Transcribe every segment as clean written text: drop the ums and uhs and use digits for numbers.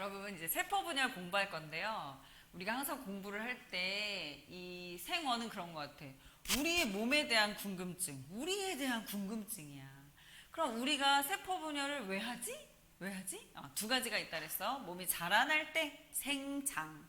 여러분 이제 세포 분열 공부할 건데요. 우리가 항상 공부를 할 때 이 생원은 그런 것 같아. 우리의 몸에 대한 궁금증, 우리에 대한 궁금증이야. 그럼 우리가 세포 분열을 왜 하지? 왜 하지? 두 가지가 있다 그랬어. 몸이 자라날 때 생장,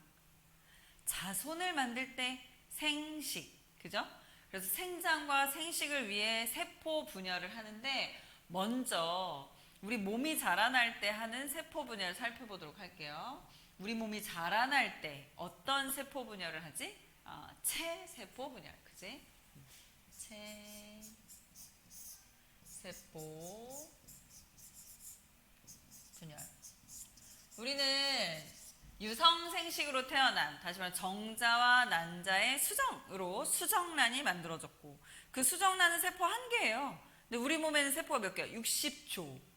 자손을 만들 때 생식, 그죠? 그래서 생장과 생식을 위해 세포 분열을 하는데 먼저 우리 몸이 자라날 때 하는 세포 분열을 살펴보도록 할게요. 우리 몸이 자라날 때 어떤 세포 분열을 하지? 체세포 분열, 그지? 체세포 분열. 우리는 유성생식으로 태어난, 다시 말해 정자와 난자의 수정으로 수정란이 만들어졌고, 그 수정란은 세포 한 개예요. 근데 우리 몸에는 세포가 몇 개야? 60조.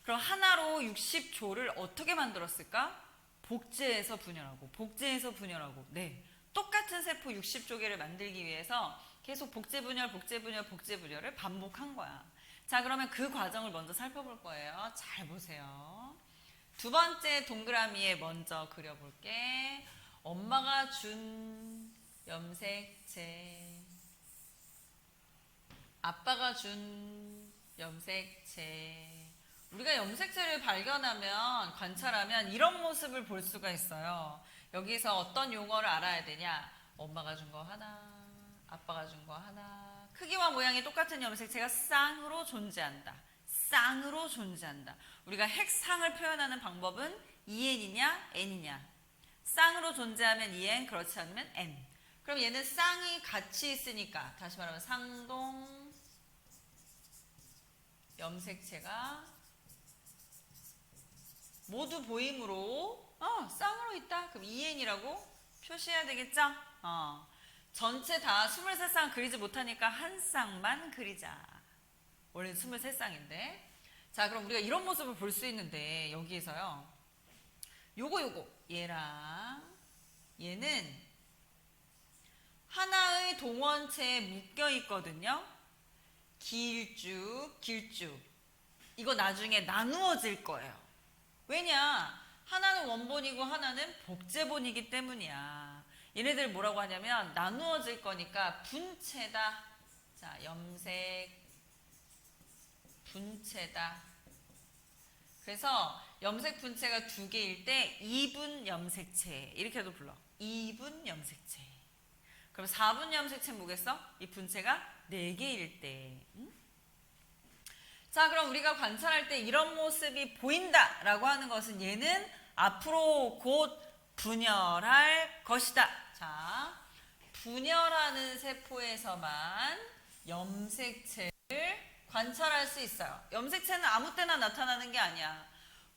그럼 하나로 60조를 어떻게 만들었을까? 복제해서 분열하고, 복제해서 분열하고. 네, 똑같은 세포 60조 개를 만들기 위해서 계속 복제 분열, 복제 분열, 복제 분열을 반복한 거야. 자, 그러면 그 과정을 먼저 살펴볼 거예요. 잘 보세요. 두 번째 동그라미에 먼저 그려볼게. 엄마가 준 염색체, 아빠가 준 염색체. 우리가 염색체를 발견하면, 관찰하면 이런 모습을 볼 수가 있어요. 여기서 어떤 용어를 알아야 되냐? 엄마가 준 거 하나, 아빠가 준 거 하나. 크기와 모양이 똑같은 염색체가 쌍으로 존재한다. 쌍으로 존재한다. 우리가 핵상을 표현하는 방법은 EN이냐 N이냐. 쌍으로 존재하면 EN, 그렇지 않으면 N. 그럼 얘는 쌍이 같이 있으니까, 다시 말하면 상동 염색체가 모두 보임으로 쌍으로 있다. 그럼 EN이라고 표시해야 되겠죠? 전체 다 23쌍 그리지 못하니까 한 쌍만 그리자. 원래 23쌍인데. 자, 그럼 우리가 이런 모습을 볼 수 있는데, 여기에서요. 요거 얘랑 얘는 하나의 동원체에 묶여 있거든요. 길쭉 길쭉. 이거 나중에 나누어질 거예요. 왜냐? 하나는 원본이고 하나는 복제본이기 때문이야. 얘네들 뭐라고 하냐면 나누어질 거니까 분체다. 자, 염색 분체다. 그래서 염색 분체가 두 개일 때 2분 염색체 이렇게도 불러. 2분 염색체. 그럼 4분 염색체 뭐겠어? 이 분체가 4개일 때. 자, 그럼 우리가 관찰할 때 이런 모습이 보인다라고 하는 것은 얘는 앞으로 곧 분열할 것이다. 자, 분열하는 세포에서만 염색체를 관찰할 수 있어요. 염색체는 아무 때나 나타나는 게 아니야.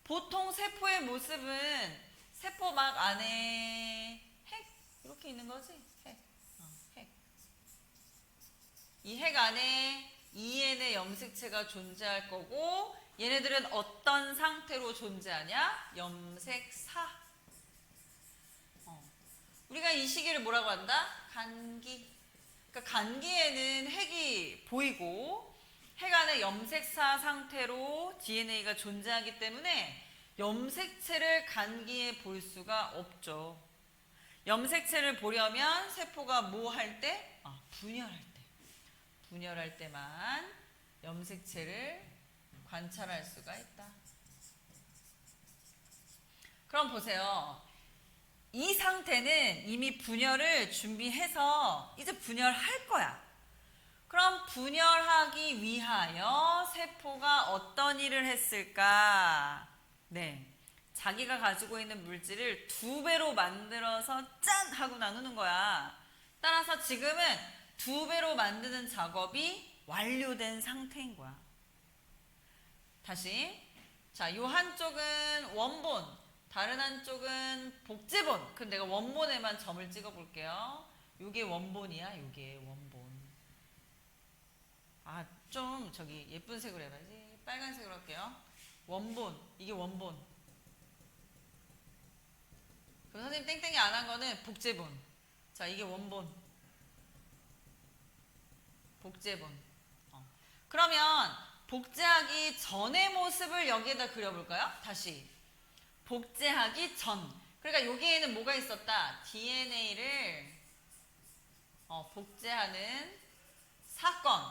보통 세포의 모습은 세포막 안에 핵 이렇게 있는 거지? 핵. 핵. 이 핵 안에 EN의 염색체가 존재할 거고, 얘네들은 어떤 상태로 존재하냐? 염색사. 우리가 이 시기를 뭐라고 한다? 간기. 그러니까 간기에는 핵이 보이고 핵 안에 염색사 상태로 DNA가 존재하기 때문에 염색체를 간기에 볼 수가 없죠. 염색체를 보려면 세포가 뭐 할 때? 분열할 때. 분열할 때만 염색체를 관찰할 수가 있다. 그럼 보세요. 이 상태는 이미 분열을 준비해서 이제 분열할 거야. 그럼 분열하기 위하여 세포가 어떤 일을 했을까? 네, 자기가 가지고 있는 물질을 2배로 만들어서 짠! 하고 나누는 거야. 따라서 지금은 2배로 만드는 작업이 완료된 상태인 거야. 다시. 자, 요 한쪽은 원본, 다른 한쪽은 복제본. 그럼 내가 원본에만 점을 찍어 볼게요. 요게 원본이야, 요게 원본. 좀 저기 예쁜 색으로 해봐야지. 빨간색으로 할게요. 원본, 이게 원본. 그럼 선생님 땡땡이 안 한 거는 복제본. 자, 이게 원본. 복제본. 그러면 복제하기 전의 모습을 여기에다 그려볼까요? 다시. 복제하기 전. 그러니까 여기에는 뭐가 있었다? DNA를 복제하는 사건.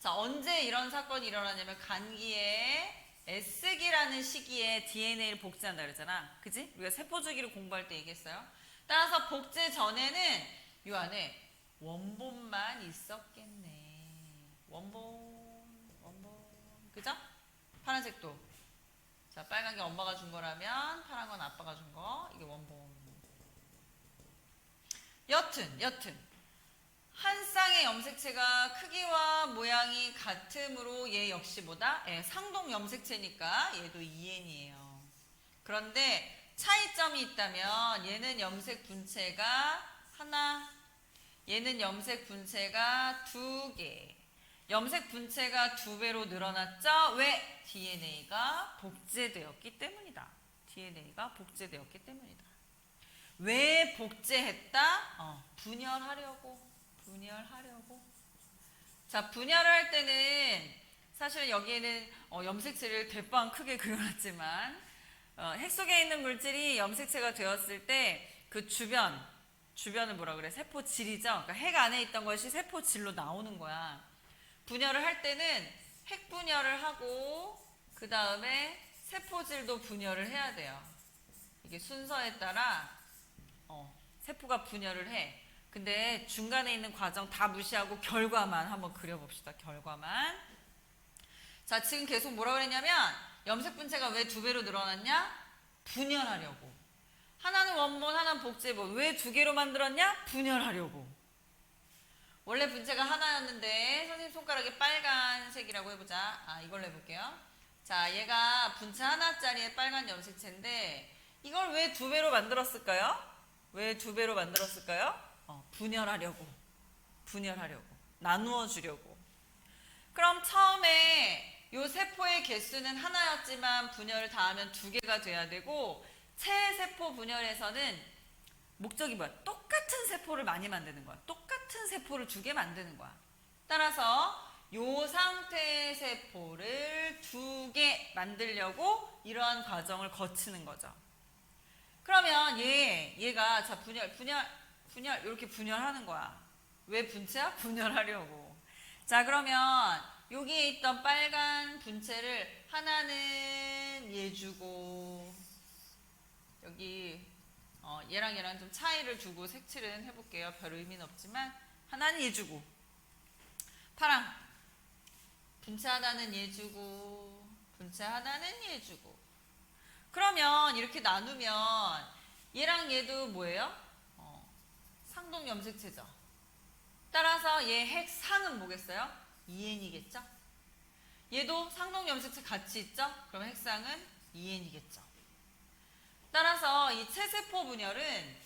자, 언제 이런 사건이 일어나냐면 간기의 S기라는 시기에 DNA를 복제한다 그랬잖아. 그지? 우리가 세포주기를 공부할 때 얘기했어요. 따라서 복제 전에는 이 안에 원본만 있었겠네. 원본. 그죠? 파란색도. 자, 빨간 게 엄마가 준 거라면 파란 건 아빠가 준 거. 이게 원본. 여튼 한 쌍의 염색체가 크기와 모양이 같으므로 얘 역시 뭐다? 상동 염색체니까 얘도 2N이에요. 그런데 차이점이 있다면 얘는 염색 분체가 하나, 얘는 염색 분체가 2개. 염색 분체가 2배로 늘어났죠? 왜? DNA가 복제되었기 때문이다. DNA가 복제되었기 때문이다. 왜 복제했다? 분열하려고. 자, 분열을 할 때는 사실 여기에는 염색체를 대빵 크게 그려놨지만 핵 속에 있는 물질이 염색체가 되었을 때 그 주변을 뭐라 그래? 세포질이죠. 그러니까 핵 안에 있던 것이 세포질로 나오는 거야. 분열을 할 때는 핵 분열을 하고 그 다음에 세포질도 분열을 해야 돼요. 이게 순서에 따라 세포가 분열을 해. 근데 중간에 있는 과정 다 무시하고 결과만 한번 그려봅시다. 결과만. 자, 지금 계속 뭐라 그랬냐면 염색 분체가 왜 2배로 늘어났냐? 분열하려고. 하나는 원본, 하나는 복제본. 왜 2개로 만들었냐? 분열하려고. 원래 분체가 하나였는데 선생님 손가락에 빨간색이라고 해보자. 이걸로 해볼게요. 자, 얘가 분체 하나짜리의 빨간 염색체인데 이걸 왜 2배로 만들었을까요? 왜 2배로 만들었을까요? 분열하려고. 나누어 주려고. 그럼 처음에 이 세포의 개수는 하나였지만 분열을 다 하면 2개가 돼야 되고 체세포 분열에서는 목적이 뭐야? 똑같은 세포를 많이 만드는 거야. 똑같은 세포를 2개 만드는 거야. 따라서 이 상태의 세포를 2개 만들려고 이러한 과정을 거치는 거죠. 그러면 얘가 자 분열 이렇게 분열하는 거야. 왜 분체야? 분열하려고. 자, 그러면 여기에 있던 빨간 분체를 하나는 얘 주고 여기 얘랑 좀 차이를 두고 색칠은 해볼게요. 별 의미는 없지만 하나는 얘 주고 파랑 분체 하나는 얘 주고 분체 하나는 얘 주고 그러면 이렇게 나누면 얘랑 얘도 뭐예요? 상동 염색체죠. 따라서 얘 핵상은 뭐겠어요? 2N이겠죠? 얘도 상동 염색체 같이 있죠? 그럼 핵상은 2N이겠죠. 따라서 이 체세포 분열은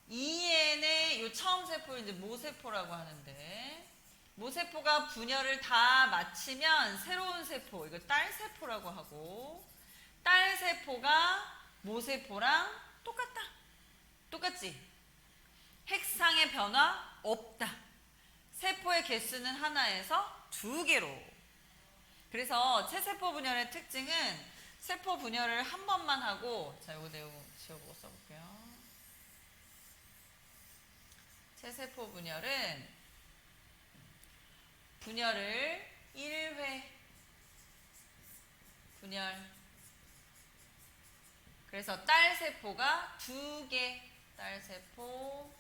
2N의 요 처음 세포를 이제 모세포라고 하는데 모세포가 분열을 다 마치면 새로운 세포, 이거 딸세포라고 하고 딸세포가 모세포랑 똑같다. 똑같지? 핵상의 변화 없다. 세포의 개수는 하나에서 2개로. 그래서 체세포 분열의 특징은 세포 분열을 한 번만 하고 자, 요거 내용 지워보고 써볼게요. 체세포 분열을 1회 분열. 그래서 딸세포가 2개. 딸세포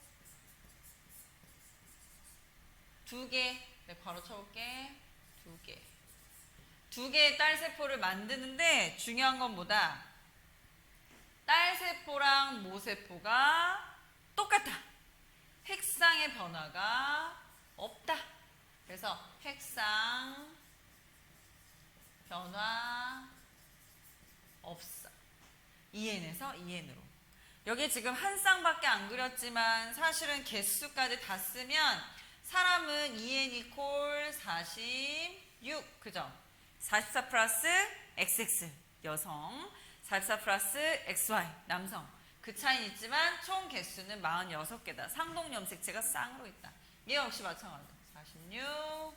2개. 네, 바로 쳐볼게. 2개. 2개의 딸세포를 만드는데 중요한 건 뭐다? 딸세포랑 모세포가 똑같다. 핵상의 변화가 없다. 그래서 핵상 변화 없어. 2N에서 2N으로. 여기 지금 한 쌍밖에 안 그렸지만 사실은 개수까지 다 쓰면 사람은 2N 이퀄 46. 그죠? 44 플러스 XX 여성, 44 플러스 XY 남성. 그 차이는 있지만 총 개수는 46개다. 상동 염색체가 쌍으로 있다. 얘 역시 마찬가지다. 46.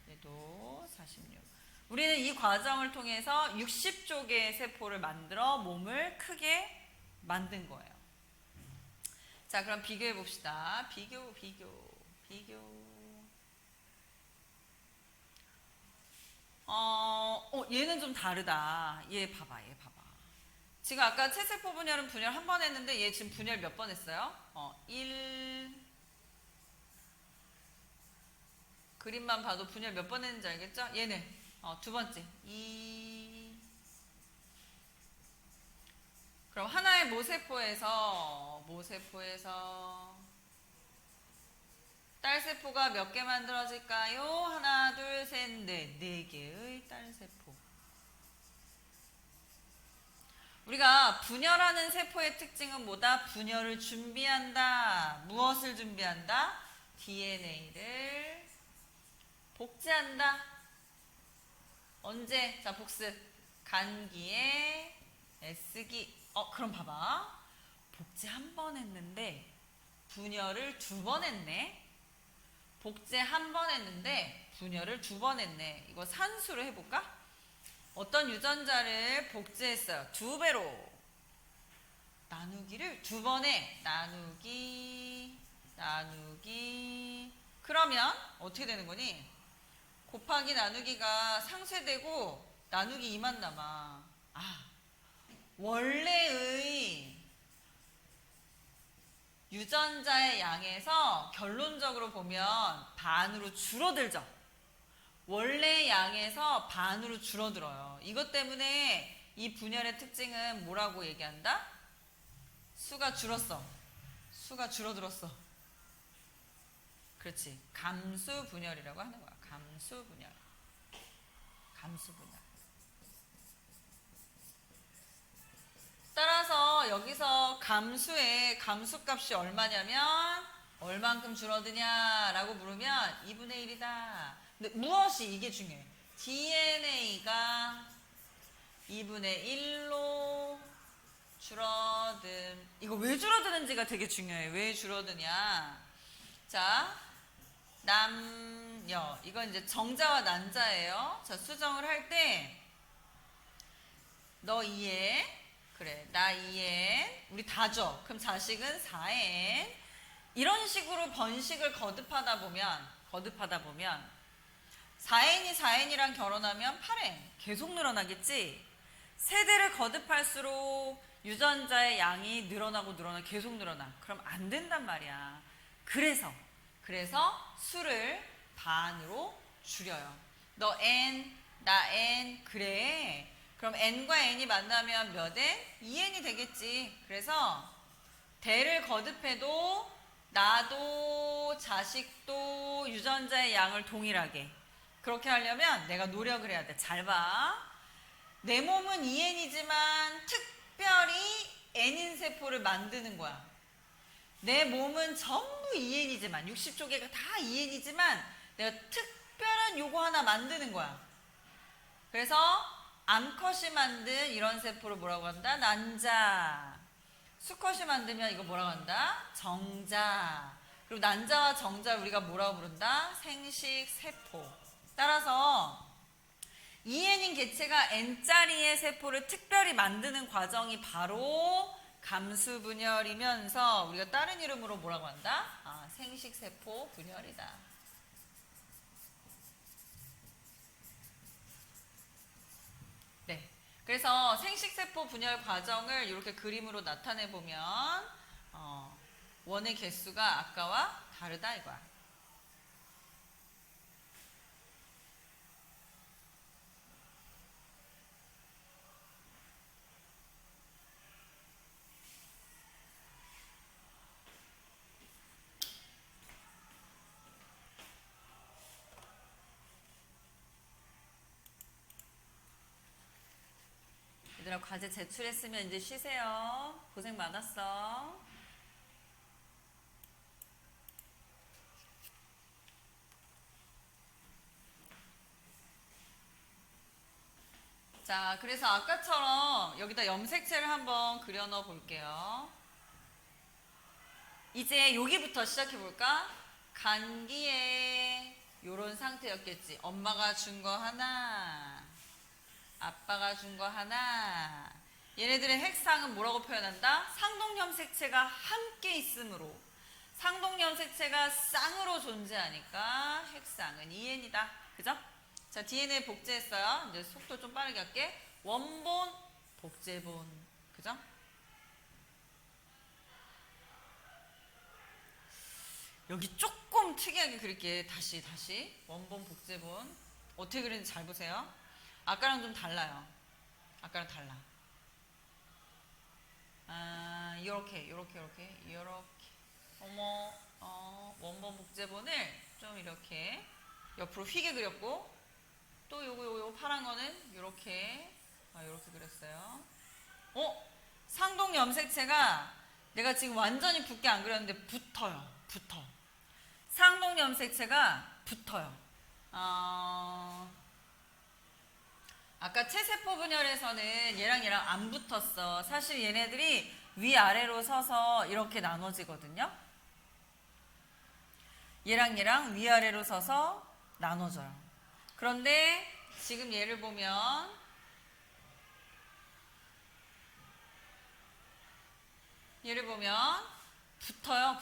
얘도 46. 우리는 이 과정을 통해서 60조 개의 세포를 만들어 몸을 크게 만든 거예요. 자, 그럼 비교해 봅시다. 비교. 얘는 좀 다르다. 얘 봐봐. 지금 아까 체세포 분열은 분열 한 번 했는데 얘 지금 분열 몇 번 했어요? 1. 그림만 봐도 분열 몇 번 했는지 알겠죠? 얘는 두 번째 2. 그럼 하나의 모세포에서 딸세포가 몇 개 만들어질까요? 하나, 둘, 셋, 넷. 4개의 딸세포. 우리가 분열하는 세포의 특징은 뭐다? 분열을 준비한다. 무엇을 준비한다? DNA를 복제한다. 언제? 자, 복습. 간기에 S기. 그럼 봐봐. 복제 한 번 했는데 분열을 2번 했네. 복제 한 번 했는데 분열을 2번 했네. 이거 산수로 해볼까? 어떤 유전자를 복제했어요. 2배로. 나누기를 2번 해. 나누기. 그러면 어떻게 되는 거니? 곱하기 나누기가 상쇄되고 나누기 2만 남아. 원래의 유전자의 양에서 결론적으로 보면 반으로 줄어들죠. 원래 양에서 반으로 줄어들어요. 이것 때문에 이 분열의 특징은 뭐라고 얘기한다? 수가 줄었어. 수가 줄어들었어. 그렇지. 감수 분열이라고 하는 거야. 감수 분열. 따라서 여기서 감수의 감수값이 얼마냐면 얼만큼 줄어드냐라고 물으면 2분의 1이다. 근데 무엇이 이게 중요해. DNA가 2분의 1로 줄어든. 이거 왜 줄어드는지가 되게 중요해. 왜 줄어드냐. 자, 남녀. 이건 이제 정자와 난자예요. 자, 수정을 할 때 너 2N, 그래, 나 2N, 우리 다죠. 그럼 자식은 4N. 이런 식으로 번식을 거듭하다 보면 4N이 4N이랑 결혼하면 8N 계속 늘어나겠지. 세대를 거듭할수록 유전자의 양이 늘어나고 계속 늘어나. 그럼 안 된단 말이야. 그래서 수를 반으로 줄여요. 너 N, 나 N, 그래. 그럼 N과 N이 만나면 몇 N? 2N이 되겠지. 그래서 대를 거듭해도 나도 자식도 유전자의 양을 동일하게. 그렇게 하려면 내가 노력을 해야 돼. 잘 봐. 내 몸은 2N이지만 특별히 N인 세포를 만드는 거야. 내 몸은 전부 2N이지만 60조 개가 다 2N이지만 내가 특별한 요거 하나 만드는 거야. 그래서 암컷이 만든 이런 세포를 뭐라고 한다? 난자. 수컷이 만들면 이거 뭐라고 한다? 정자. 그리고 난자와 정자를 우리가 뭐라고 부른다? 생식세포. 따라서 2N인 개체가 N짜리의 세포를 특별히 만드는 과정이 바로 감수분열이면서 우리가 다른 이름으로 뭐라고 한다? 생식세포 분열이다. 네. 그래서 생식세포 분열 과정을 이렇게 그림으로 나타내 보면 원의 개수가 아까와 다르다 이거야. 얘들아, 과제 제출했으면 이제 쉬세요. 고생 많았어. 자, 그래서 아까처럼 여기다 염색체를 한번 그려 넣어 볼게요. 이제 여기부터 시작해 볼까? 간기에 요런 상태였겠지. 엄마가 준 거 하나, 아빠가 준 거 하나. 얘네들의 핵상은 뭐라고 표현한다? 상동염색체가 함께 있으므로. 상동염색체가 쌍으로 존재하니까 핵상은 2N이다. 그죠? 자, DNA 복제했어요. 이제 속도 좀 빠르게 할게. 원본, 복제본. 그죠? 여기 조금 특이하게 그릴게. 다시. 원본, 복제본. 어떻게 그리는지 잘 보세요. 아까랑 좀 달라요. 아까랑 달라. 요렇게. 원본 복제본을 좀 이렇게 옆으로 휘게 그렸고, 또 요거 파란 거는 요렇게 그렸어요. 상동 염색체가 내가 지금 완전히 붓게 안 그렸는데 붙어. 상동 염색체가 붙어요. 아까 체세포 분열에서는 얘랑 안 붙었어. 사실 얘네들이 위아래로 서서 이렇게 나눠지거든요. 얘랑 위아래로 서서 나눠져요. 그런데 지금 얘를 보면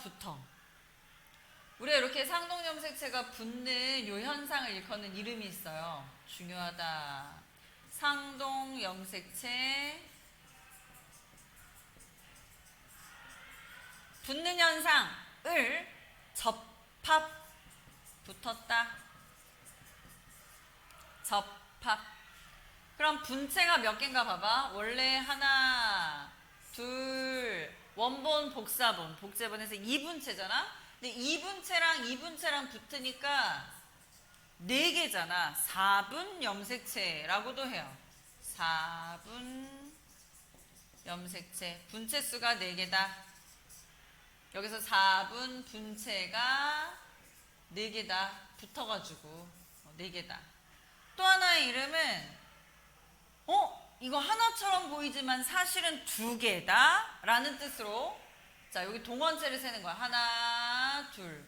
붙어. 우리가 이렇게 상동염색체가 붙는 이 현상을 일컫는 이름이 있어요. 중요하다. 상동염색체 붙는 현상을 접합, 붙었다. 접합. 그럼 분체가 몇 개인가 봐봐. 원래 하나, 둘, 원본, 복사본, 복제본에서 2분체잖아. 근데 2분체랑 붙으니까 4개잖아. 4분 염색체라고도 해요. 4분 염색체. 분체 수가 4개다. 여기서 4분 분체가 4개다. 붙어가지고 4개다. 또 하나의 이름은 이거 하나처럼 보이지만 사실은 2개다 라는 뜻으로, 자, 여기 동원체를 세는 거야. 하나, 둘.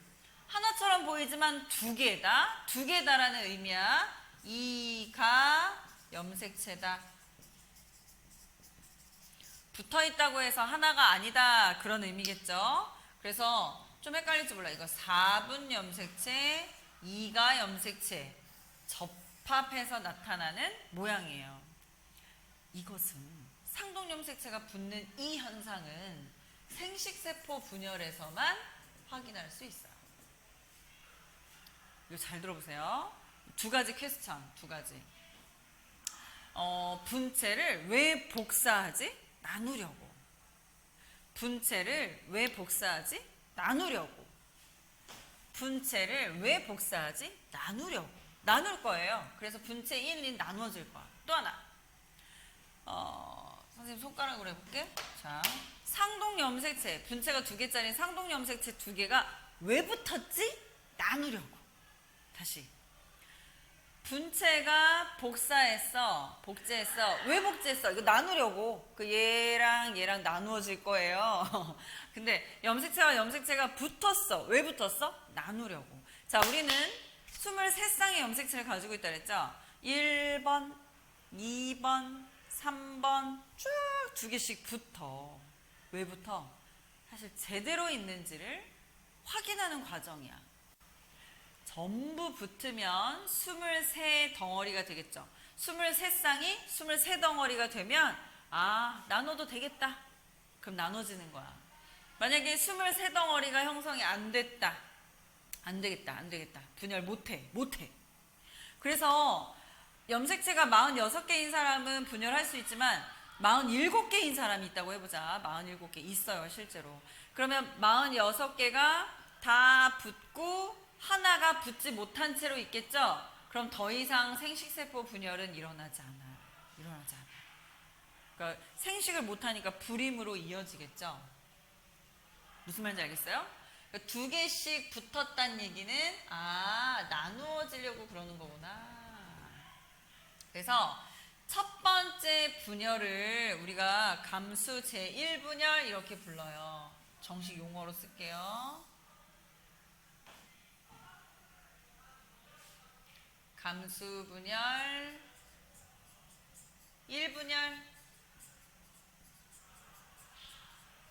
하나처럼 보이지만 2개다. 2개다라는 의미야. 이가 염색체다. 붙어있다고 해서 하나가 아니다, 그런 의미겠죠. 그래서 좀 헷갈릴지 몰라. 이거 4분 염색체, 2가 염색체 접합해서 나타나는 모양이에요. 이것은 상동염색체가 붙는 이 현상은 생식세포 분열에서만 확인할 수 있어요. 이거 잘 들어보세요. 2가지 퀘스천, 2가지. 분체를 왜 복사하지? 나누려고. 분체를 왜 복사하지? 나누려고. 분체를 왜 복사하지? 나누려고. 나눌 거예요. 그래서 분체 1, 2 나누어질 거야. 또 하나. 선생님 손가락으로 해볼게. 자, 상동염색체, 분체가 2개짜리 상동염색체 2개가 왜 붙었지? 나누려고. 다시. 분체가 복제했어. 왜 복제했어? 이거 나누려고. 얘랑 나누어질 거예요. 근데 염색체가 붙었어. 왜 붙었어? 나누려고. 자, 우리는 23쌍의 염색체를 가지고 있다 그랬죠? 1번, 2번, 3번 쭉 2개씩 붙어. 왜 붙어? 사실 제대로 있는지를 확인하는 과정이야. 전부 붙으면 23덩어리가 되겠죠. 23쌍이 23덩어리가 되면 나눠도 되겠다. 그럼 나눠지는 거야. 만약에 23덩어리가 형성이 안 됐다. 안 되겠다. 분열 못해. 그래서 염색체가 46개인 사람은 분열할 수 있지만 47개인 사람이 있다고 해보자. 47개 있어요, 실제로. 그러면 46개가 다 붙고 하나가 붙지 못한 채로 있겠죠? 그럼 더 이상 생식세포 분열은 일어나지 않아. 그러니까 생식을 못하니까 불임으로 이어지겠죠? 무슨 말인지 알겠어요? 그러니까 2개씩 붙었다는 얘기는 나누어지려고 그러는 거구나. 그래서 첫 번째 분열을 우리가 감수 제1분열 이렇게 불러요. 정식 용어로 쓸게요. 감수 분열 1분열.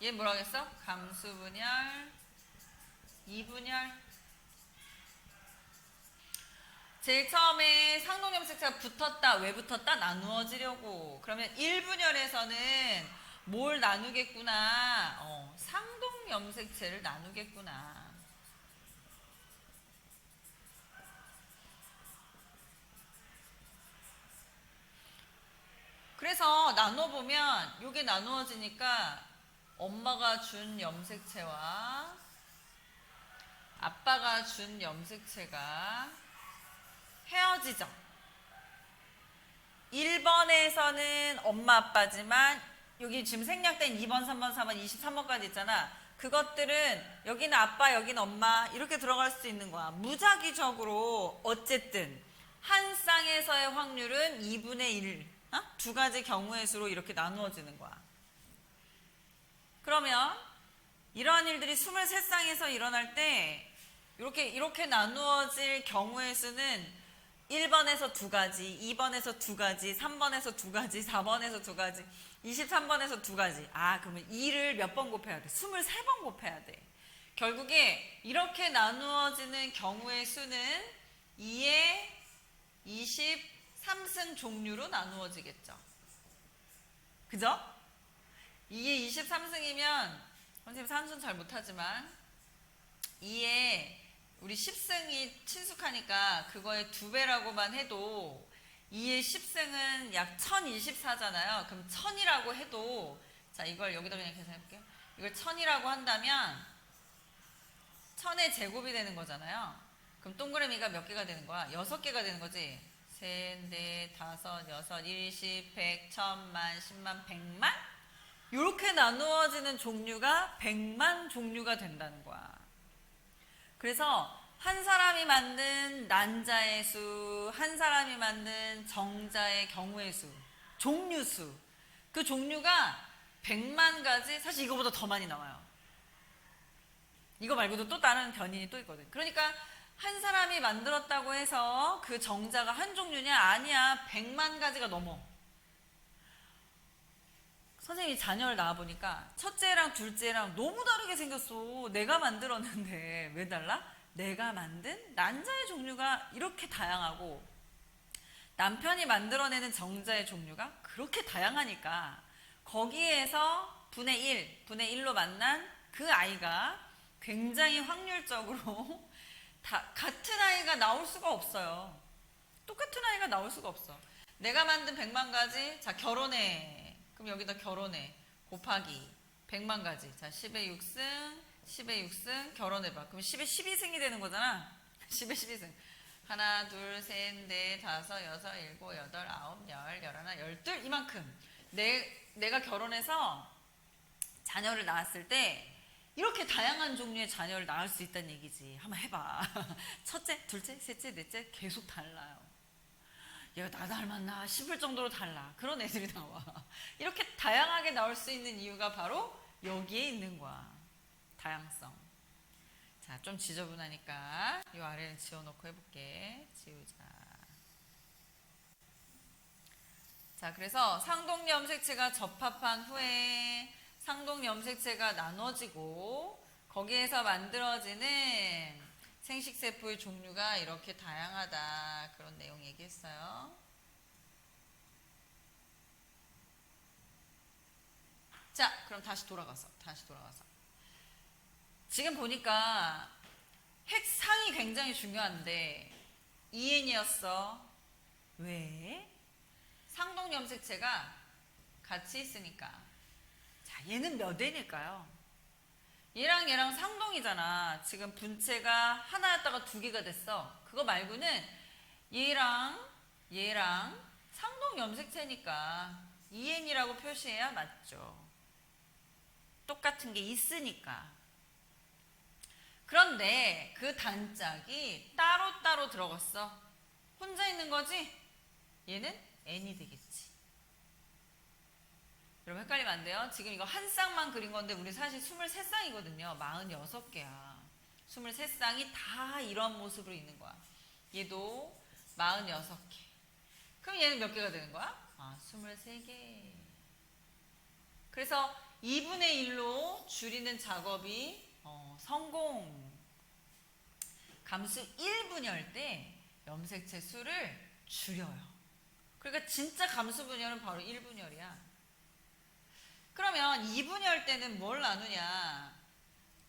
얘 뭐라고 했어? 감수분열, 이분열. 제일 처음에 상동염색체가 붙었다. 왜 붙었다? 나누어지려고. 그러면 1분열에서는 뭘 나누겠구나? 상동염색체를 나누겠구나. 그래서 나눠보면 이게 나누어지니까 엄마가 준 염색체와 아빠가 준 염색체가 헤어지죠. 1번에서는 엄마 아빠지만 여기 지금 생략된 2번, 3번, 4번, 23번까지 있잖아. 그것들은 여기는 아빠, 여기는 엄마 이렇게 들어갈 수 있는 거야. 무작위적으로 어쨌든 한 쌍에서의 확률은 2분의 1. 두 가지 경우의 수로 이렇게 나누어지는 거야. 그러면 이러한 일들이 23쌍에서 일어날 때 이렇게 나누어질 경우의 수는 1번에서 2가지, 2번에서 2가지, 3번에서 2가지, 4번에서 2가지, 23번에서 2가지. 그러면 2를 몇 번 곱해야 돼? 23번 곱해야 돼. 결국에 이렇게 나누어지는 경우의 수는 2의 23승 종류로 나누어지겠죠. 그죠? 2의 23승이면 선생님 산수는 잘 못하지만 2의 우리 10승이 친숙하니까 그거의 2배라고만 해도 2의 10승은 약 1024잖아요. 그럼 1000이라고 해도 자 이걸 여기다 그냥 계산해볼게요. 이걸 1000이라고 한다면 1000의 제곱이 되는 거잖아요. 그럼 동그라미가 몇 개가 되는 거야? 6개가 되는 거지. 셋, 넷, 다섯, 여섯, 일십, 백, 천만, 십만, 백만? 이렇게 나누어지는 종류가 100만 종류가 된다는 거야. 그래서 한 사람이 만든 난자의 수, 한 사람이 만든 정자의 경우의 수, 종류 수. 그 종류가 100만 가지, 사실 이거보다 더 많이 나와요. 이거 말고도 또 다른 변인이 또 있거든. 그러니까 한 사람이 만들었다고 해서 그 정자가 한 종류냐? 아니야. 100만 가지가 넘어. 선생님이 자녀를 낳아보니까 첫째랑 둘째랑 너무 다르게 생겼어. 내가 만들었는데 왜 달라? 내가 만든 난자의 종류가 이렇게 다양하고 남편이 만들어내는 정자의 종류가 그렇게 다양하니까 거기에서 분의 1, 분의 1로 만난 그 아이가 굉장히 확률적으로 같은 아이가 나올 수가 없어요. 똑같은 아이가 나올 수가 없어. 내가 만든 100만 가지, 자 결혼해. 그럼 여기다 결혼해. 곱하기 100만 가지. 자 10의 6승, 10의 6승 결혼해봐. 그럼 10의 12승이 되는 거잖아. 10의 12승. 하나, 둘, 셋, 넷, 다섯, 여섯, 일곱, 여덟, 아홉, 열, 열하나, 열둘 이만큼. 내가 결혼해서 자녀를 낳았을 때 이렇게 다양한 종류의 자녀를 낳을 수 있다는 얘기지. 한번 해봐. 첫째, 둘째, 셋째, 넷째 계속 달라요. 얘가 나 닮았나 싶을 정도로 달라. 그런 애들이 나와. 이렇게 다양하게 나올 수 있는 이유가 바로 여기에 있는 거야. 다양성. 자, 좀 지저분하니까 이 아래는 지워놓고 해볼게. 지우자. 자, 그래서 상동염색체가 접합한 후에 상동염색체가 나눠지고 거기에서 만들어지는 생식세포의 종류가 이렇게 다양하다. 그런 내용 얘기했어요. 자, 그럼 다시 돌아가서. 지금 보니까 핵상이 굉장히 중요한데 EN이었어. 왜? 상동염색체가 같이 있으니까. 자, 얘는 몇 N일까요? 얘랑 상동이잖아. 지금 분체가 하나였다가 두 개가 됐어. 그거 말고는 얘랑 상동염색체니까 EN이라고 표시해야 맞죠. 똑같은 게 있으니까. 그런데 그 단짝이 따로따로 들어갔어. 혼자 있는 거지? 얘는 N이 되겠지. 여러분 헷갈리면 안 돼요. 지금 이거 한 쌍만 그린 건데 우리 사실 23쌍이거든요. 46개야. 23쌍이 다 이런 모습으로 있는 거야. 얘도 46개. 그럼 얘는 몇 개가 되는 거야? 23개. 그래서 2분의 1로 줄이는 작업이 성공. 감수 1분열 때 염색체 수를 줄여요. 그러니까 진짜 감수 분열은 바로 1분열이야. 그러면 2분열 때는 뭘 나누냐?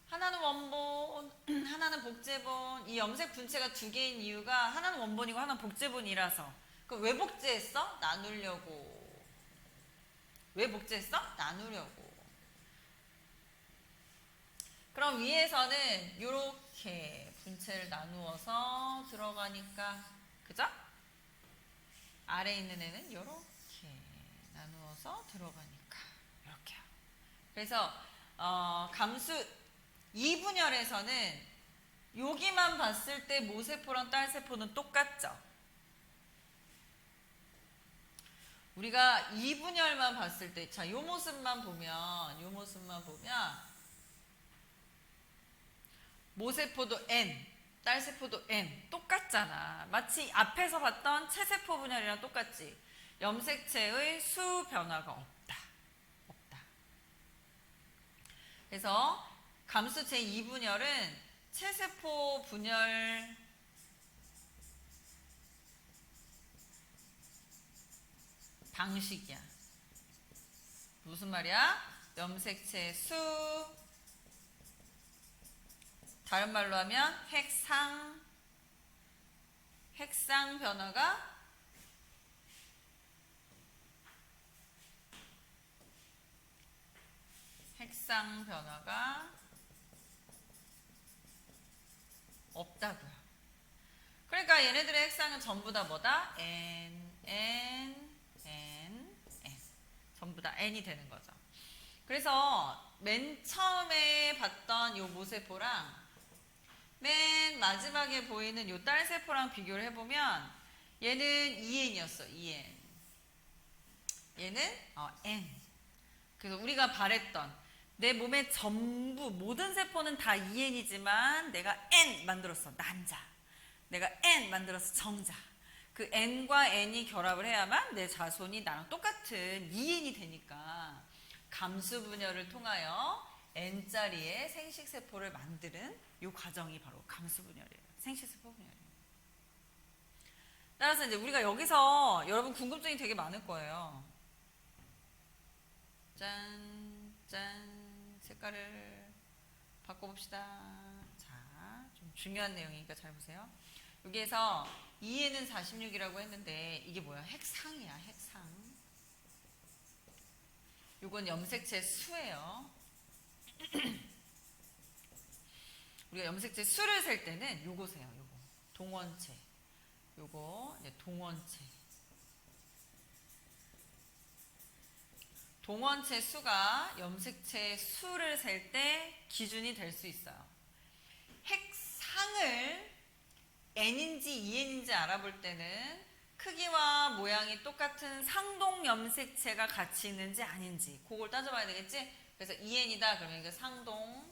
하나는 원본, 하나는 복제본. 이 염색 분체가 두 개인 이유가 하나는 원본이고 하나는 복제본이라서. 그럼 왜 복제했어? 나누려고. 왜 복제했어? 나누려고. 그럼 위에서는 이렇게 분체를 나누어서 들어가니까, 그죠? 아래에 있는 애는 이렇게 나누어서 들어가니까 이렇게요. 그래서 감수 2분열에서는 여기만 봤을 때 모세포랑 딸세포는 똑같죠? 우리가 2분열만 봤을 때, 자, 요 모습만 보면 모세포도 N, 딸세포도 N 똑같잖아. 마치 앞에서 봤던 체세포 분열이랑 똑같지. 염색체의 수 변화가 없다. 그래서 감수 제2분열은 체세포 분열 방식이야. 무슨 말이야? 염색체 수, 다른 말로 하면 핵상 변화가 없다고요. 그러니까 얘네들의 핵상은 전부 다 뭐다? N. 전부 다 N이 되는 거죠. 그래서 맨 처음에 봤던 요 모세포랑 맨 마지막에 보이는 요 딸세포랑 비교를 해보면 얘는 2N이었어. 2N. 얘는 N. 그래서 우리가 바랬던 내 몸의 전부 모든 세포는 다 2N이지만 내가 N 만들었어. 난자. 내가 N 만들었어. 정자. 그 N과 N이 결합을 해야만 내 자손이 나랑 똑같은 2N이 되니까 감수 분열을 통하여 N자리의 생식세포를 만드는 이 과정이 바로 감수 분열이에요. 생식세포 분열이에요. 따라서 이제 우리가 여기서 여러분 궁금증이 되게 많을 거예요. 짠, 색깔을 바꿔봅시다. 자, 좀 중요한 내용이니까 잘 보세요. 여기에서 2에는 46이라고 했는데 이게 뭐야? 핵상이야, 핵상. 요건 염색체 수예요. 우리가 염색체 수를 셀 때는 요거 세요. 요거 동원체. 요거 이제 동원체. 동원체 수가 염색체 수를 셀 때 기준이 될 수 있어요. 핵상을 N인지 EN인지 알아볼 때는 크기와 모양이 똑같은 상동 염색체가 같이 있는지 아닌지 그걸 따져봐야 되겠지? 그래서 EN이다 그러면 이거 상동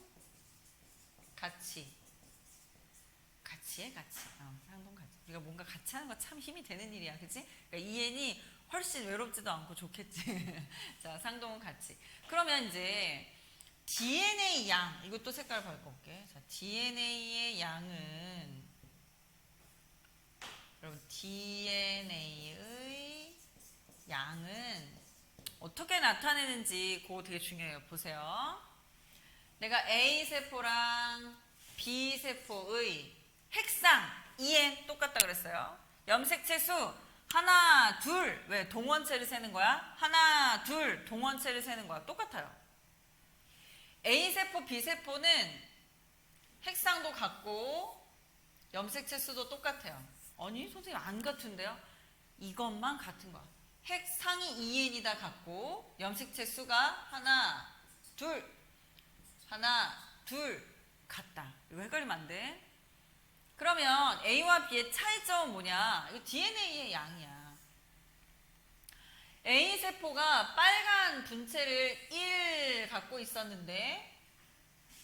같이해 같이. 상동 같이. 우리가 뭔가 같이 하는 거 참 힘이 되는 일이야, 그치? 그러니까 EN이 훨씬 외롭지도 않고 좋겠지. 자, 상동은 같이. 그러면 이제 DNA 양, 이것도 색깔 바꿔볼게. 자, DNA의 양은 여러분 DNA의 양은 어떻게 나타내는지 그거 되게 중요해요. 보세요. 내가 A세포랑 B세포의 핵상 EN 똑같다 그랬어요. 염색체 수 하나, 둘. 왜? 동원체를 세는 거야? 하나, 둘. 동원체를 세는 거야. 똑같아요. A세포, B세포는 핵상도 같고 염색체 수도 똑같아요. 아니, 선생님 안 같은데요? 이것만 같은 거야. 핵상이 2N이다 같고 염색체 수가 하나, 둘. 같다. 이거 헷갈리면 안 돼. 그러면 A와 B의 차이점은 뭐냐? 이거 DNA의 양이야. A세포가 빨간 분체를 1 갖고 있었는데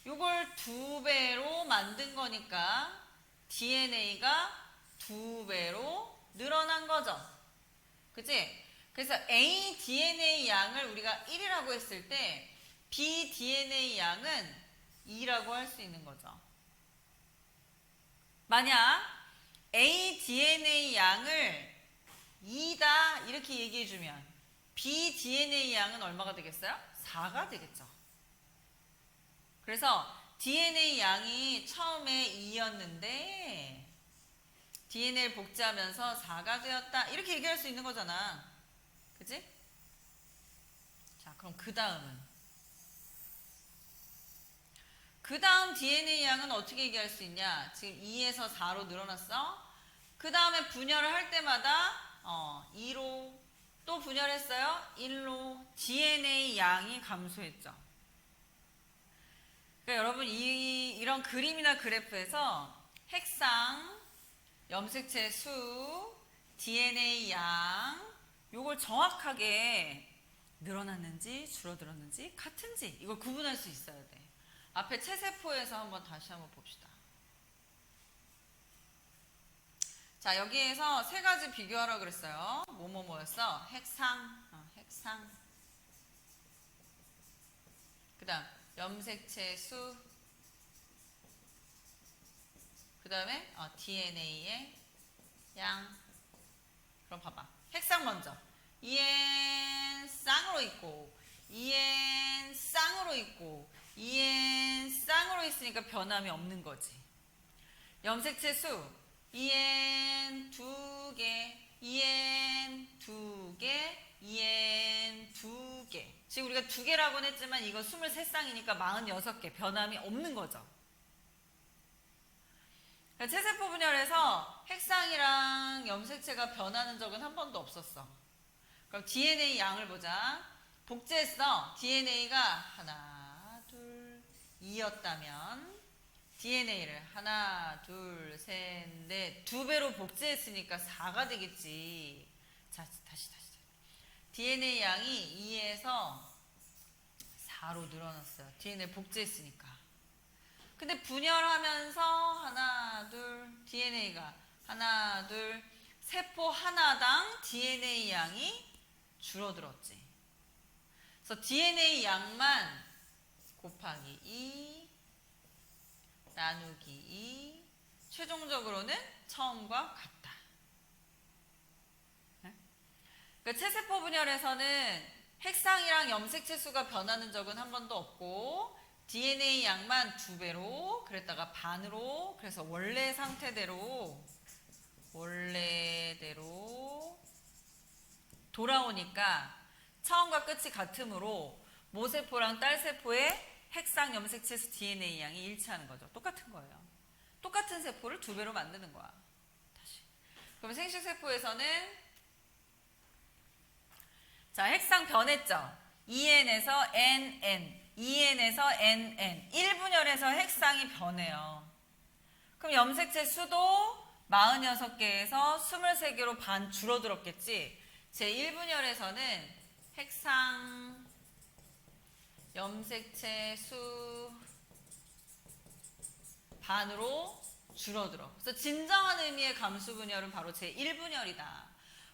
이걸 2배로 만든 거니까 DNA가 2배로 늘어난 거죠. 그치? 그래서 A DNA 양을 우리가 1이라고 했을 때 B DNA 양은 2라고 할 수 있는 거죠. 만약 A DNA 양을 2다 이렇게 얘기해주면 B DNA 양은 얼마가 되겠어요? 4가 되겠죠. 그래서 DNA 양이 처음에 2였는데 DNA를 복제하면서 4가 되었다 이렇게 얘기할 수 있는 거잖아. 그치? 자, 그럼 그 다음 DNA 양은 어떻게 얘기할 수 있냐? 지금 2에서 4로 늘어났어. 그 다음에 분열을 할 때마다 2로 또 분열했어요. 1로 DNA 양이 감소했죠. 그러니까 여러분 이런 그림이나 그래프에서 핵상, 염색체 수, DNA 양 요걸 정확하게 늘어났는지 줄어들었는지 같은지 이걸 구분할 수 있어야 돼. 앞에 체세포에서 다시 한번 봅시다. 자, 여기에서 세 가지 비교하라고 그랬어요. 뭐였어? 핵상, 그 다음 염색체 수, 그 다음에 DNA의 양. 그럼 봐봐. 핵상 먼저. 2N 쌍으로 있고 2N 쌍으로 있고 2N 쌍으로 있으니까 변함이 없는 거지. 염색체 수 2N 2개 2N 2개 2N 2개. 지금 우리가 2개라고는 했지만 이거 23쌍이니까 46개 변함이 없는 거죠. 체세포 분열에서 핵상이랑 염색체가 변하는 적은 한 번도 없었어. 그럼 DNA 양을 보자. 복제했어. DNA가 하나, 둘, 2였다면 DNA를 하나, 둘, 셋, 넷, 2배로 복제했으니까 4가 되겠지. 자, 다시. DNA 양이 2에서 4로 늘어났어요. DNA 복제했으니까. 근데 분열하면서 하나, 둘, DNA가 하나, 둘, 세포 하나당 DNA 양이 줄어들었지. 그래서 DNA 양만 곱하기 2 나누기 2 최종적으로는 처음과 같다. 네? 그러니까 체세포 분열에서는 핵상이랑 염색체 수가 변하는 적은 한 번도 없고 DNA 양만 2배로 그랬다가 반으로 그래서 원래대로 돌아오니까 처음과 끝이 같으므로 모세포랑 딸세포의 핵상 염색체 수 DNA 양이 일치하는 거죠. 똑같은 거예요. 똑같은 세포를 2배로 만드는 거야. 다시. 그럼 생식세포에서는 자, 핵상 변했죠. EN에서 NN 2N에서 NN 1분열에서 핵상이 변해요. 그럼 염색체 수도 46개에서 23개로 반 줄어들었겠지. 제1분열에서는 핵상 염색체 수 반으로 줄어들어. 그래서 진정한 의미의 감수 분열은 바로 제1분열이다.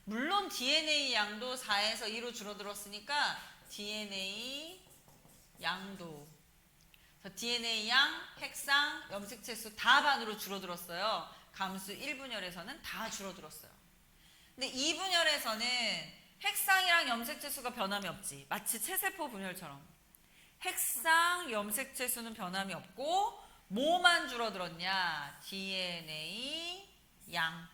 물론 DNA 양도 4에서 2로 줄어들었으니까 DNA 양도. DNA 양, 핵상, 염색체 수 다 반으로 줄어들었어요. 감수 1분열에서는 다 줄어들었어요. 근데 2분열에서는 핵상이랑 염색체 수가 변함이 없지. 마치 체세포 분열처럼. 핵상, 염색체 수는 변함이 없고 뭐만 줄어들었냐? DNA 양.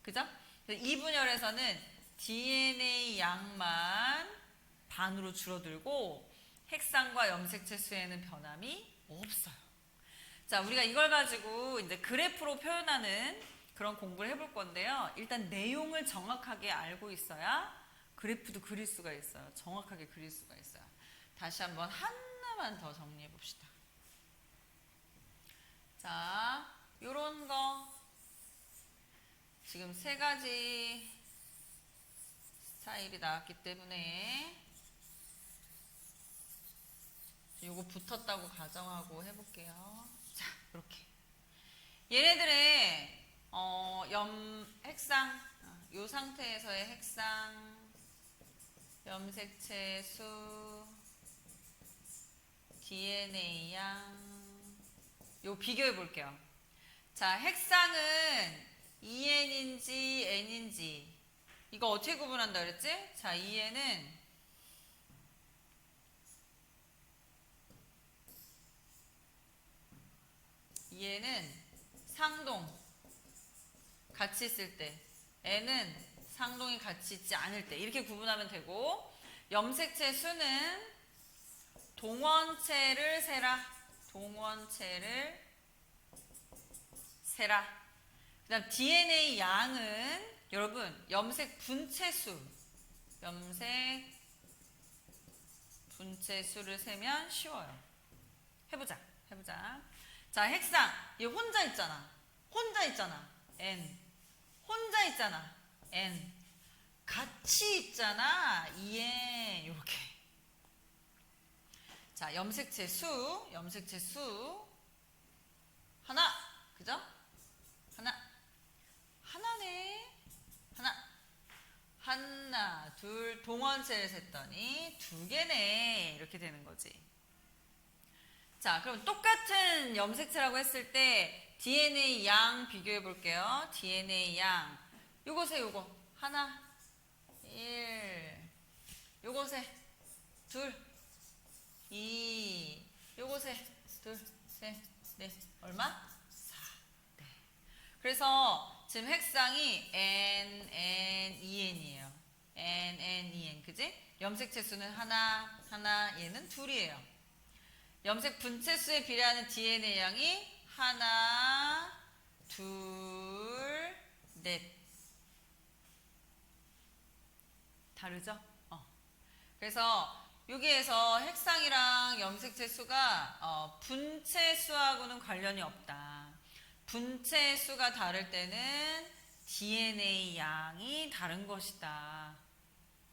그죠? 2분열에서는 DNA 양만 반으로 줄어들고 핵상과 염색체 수에는 변함이 없어요. 자, 우리가 이걸 가지고 이제 그래프로 표현하는 그런 공부를 해볼 건데요. 일단 내용을 정확하게 알고 있어야 그래프도 그릴 수가 있어요. 정확하게 그릴 수가 있어요. 다시 한번 하나만 더 정리해 봅시다. 자, 요런 거 지금 3가지 스타일이 나왔기 때문에 요거 붙었다고 가정하고 해볼게요. 자, 이렇게 얘네들의 핵상 요 상태에서의 핵상 염색체 수, DNA 양. 요 비교해 볼게요. 자, 핵상은 EN인지 N인지 이거 어떻게 구분한다 그랬지? 자, EN은 상동 같이 있을 때, N은 상동이 같이 있지 않을 때 이렇게 구분하면 되고, 염색체 수는 동원체를 세라. 동원체를 세라. 그 다음 DNA 양은 여러분 염색 분체수. 염색 분체수를 세면 쉬워요. 해보자. 자, 핵상. 얘 혼자 있잖아. N. 혼자 있잖아. N. 같이 있잖아. EN. 요렇게. 자, 염색체 수. 하나. 그죠? 하나네. 하나, 둘. 동원체를 셌더니 2개네. 이렇게 되는 거지. 자, 그럼 똑같은 염색체라고 했을 때 DNA 양 비교해 볼게요. DNA 양. 요것에 요거. 하나, 1. 요것에 2, 2. 요것에 2, 3, 4. 얼마? 4. 네. 그래서 지금 핵상이 N, N, EN이에요. N, N, EN. 그지? 염색체 수는 하나, 얘는 2이에요. 염색 분체수에 비례하는 DNA 양이 하나, 둘, 넷. 다르죠? 그래서 여기에서 핵상이랑 염색체 수가 분체 수하고는 관련이 없다. 분체 수가 다를 때는 DNA 양이 다른 것이다.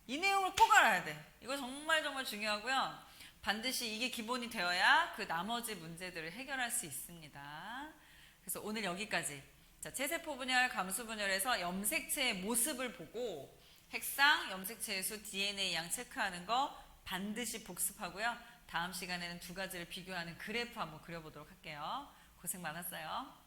이 내용을 꼭 알아야 돼. 이거 정말 중요하고요. 반드시 이게 기본이 되어야 그 나머지 문제들을 해결할 수 있습니다. 그래서 오늘 여기까지. 자, 체세포 분열, 감수 분열에서 염색체의 모습을 보고 핵상, 염색체의 수, DNA 양 체크하는 거 반드시 복습하고요. 다음 시간에는 2가지를 비교하는 그래프 한번 그려보도록 할게요. 고생 많았어요.